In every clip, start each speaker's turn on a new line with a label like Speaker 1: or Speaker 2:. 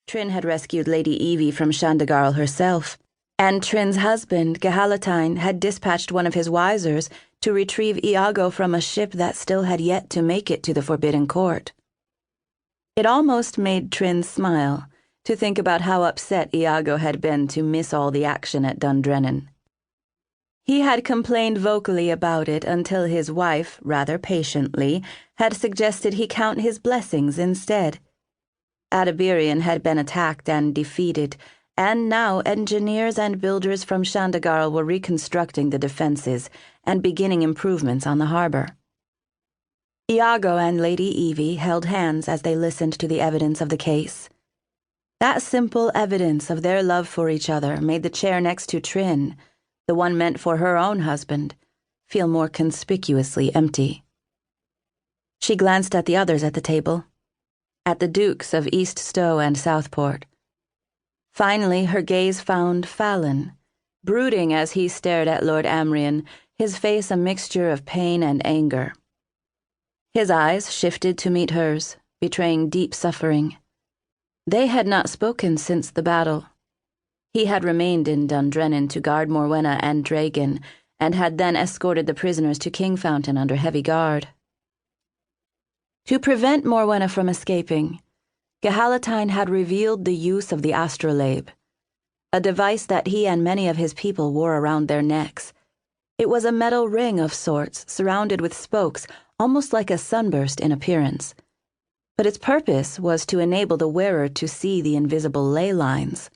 Speaker 1: Trynne had rescued Lady Evie from Shandagarl herself, and Trynne's husband, Gahalatine, had dispatched one of his wisers to retrieve Iago from a ship that still had yet to make it to the Forbidden Court. It almost made Trynne smile to think about how upset Iago had been to miss all the action at Dundrennan. He had complained vocally about it until his wife, rather patiently, had suggested he count his blessings instead. Adabirian had been attacked and defeated, and now engineers and builders from Shandagarl were reconstructing the defenses and beginning improvements on the harbor. Iago and Lady Evie held hands as they listened to the evidence of the case. That simple evidence of their love for each other made the chair next to Trynne, the one meant for her own husband, feel more conspicuously empty. She glanced at the others at the table, at the Dukes of East Stowe and Southport. Finally, her gaze found Fallon, brooding as he stared at Lord Amrian, his face a mixture of pain and anger. His eyes shifted to meet hers, betraying deep suffering. They had not spoken since the battle. He had remained in Dundrennan to guard Morwenna and Dragon, and had then escorted the prisoners to Kingfountain under heavy guard. To prevent Morwenna from escaping, Gahalatine had revealed the use of the astrolabe, a device that he and many of his people wore around their necks. It was a metal ring of sorts, surrounded with spokes, almost like a sunburst in appearance. But its purpose was to enable the wearer to see the invisible ley lines.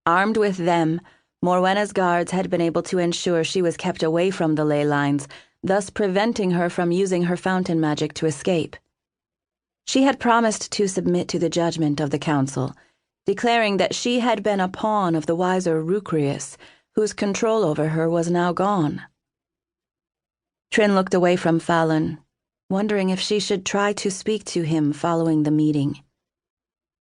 Speaker 1: Armed with them, Morwenna's guards had been able to ensure she was kept away from the ley lines, thus preventing her from using her fountain magic to escape. She had promised to submit to the judgment of the council, declaring that she had been a pawn of the wiser Rucrius, whose control over her was now gone. Trynne looked away from Fallon, wondering if she should try to speak to him following the meeting.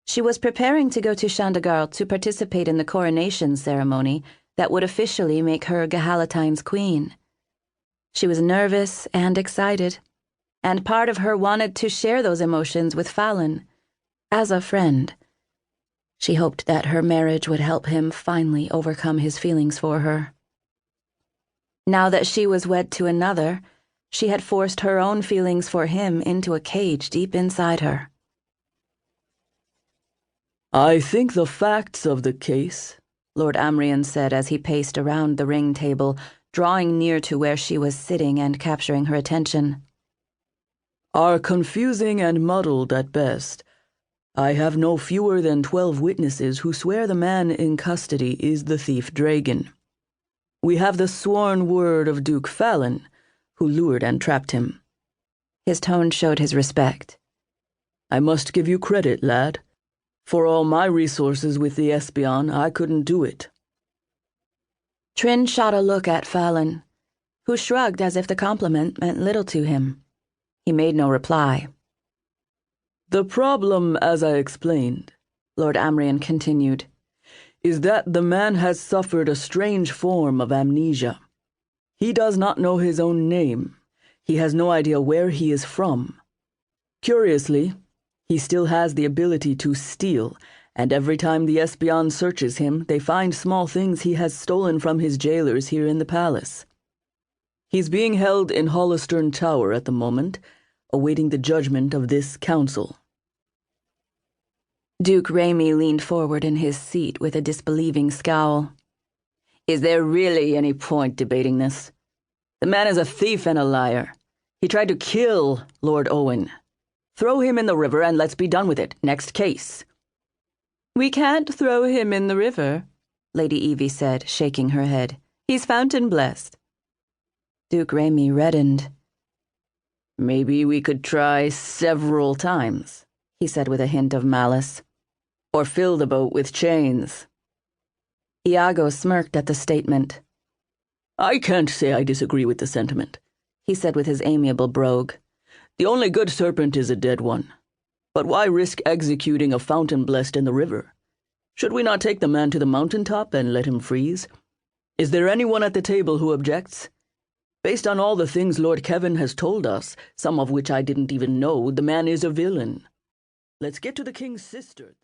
Speaker 1: She was preparing to go to Shandagarl to participate in the coronation ceremony that would officially make her Gahalatine's queen. She was nervous and excited, and part of her wanted to share those emotions with Fallon, as a friend. She hoped that her marriage would help him finally overcome his feelings for her. Now that she was wed to another, she had forced her own feelings for him into a cage deep inside her.
Speaker 2: "I think the facts of the case," Lord Amrian said as he paced around the ring table, drawing near to where she was sitting and capturing her attention, "are confusing and muddled at best. I have no fewer than 12 witnesses who swear the man in custody is the thief Dragon. We have the sworn word of Duke Fallon, who lured and trapped him."
Speaker 1: His tone showed his respect.
Speaker 2: "I must give you credit, lad. For all my resources with the Espion, I couldn't do it."
Speaker 1: Trynne shot a look at Fallon, who shrugged as if the compliment meant little to him. He made no reply.
Speaker 2: "The problem, as I explained," Lord Amrian continued, "is that the man has suffered a strange form of amnesia. He does not know his own name. He has no idea where he is from. Curiously, he still has the ability to steal, and every time the Espion searches him, they find small things he has stolen from his jailers here in the palace. He's being held in Hollister Tower at the moment, awaiting the judgment of this council."
Speaker 1: Duke Raimi leaned forward in his seat with a disbelieving scowl.
Speaker 2: "Is there really any point debating this? The man is a thief and a liar. He tried to kill Lord Owen. Throw him in the river and let's be done with it. Next case."
Speaker 1: "We can't throw him in the river," Lady Evie said, shaking her head. "He's fountain blessed." Duke Raimi reddened.
Speaker 2: "Maybe we could try several times," he said with a hint of malice. "Or fill the boat with chains."
Speaker 1: Iago smirked at the statement.
Speaker 2: "I can't say I disagree with the sentiment," he said with his amiable brogue. "The only good serpent is a dead one. But why risk executing a fountain blessed in the river? Should we not take the man to the mountaintop and let him freeze? Is there anyone at the table who objects? Based on all the things Lord Kevin has told us, some of which I didn't even know, the man is a villain. Let's get to the king's sister."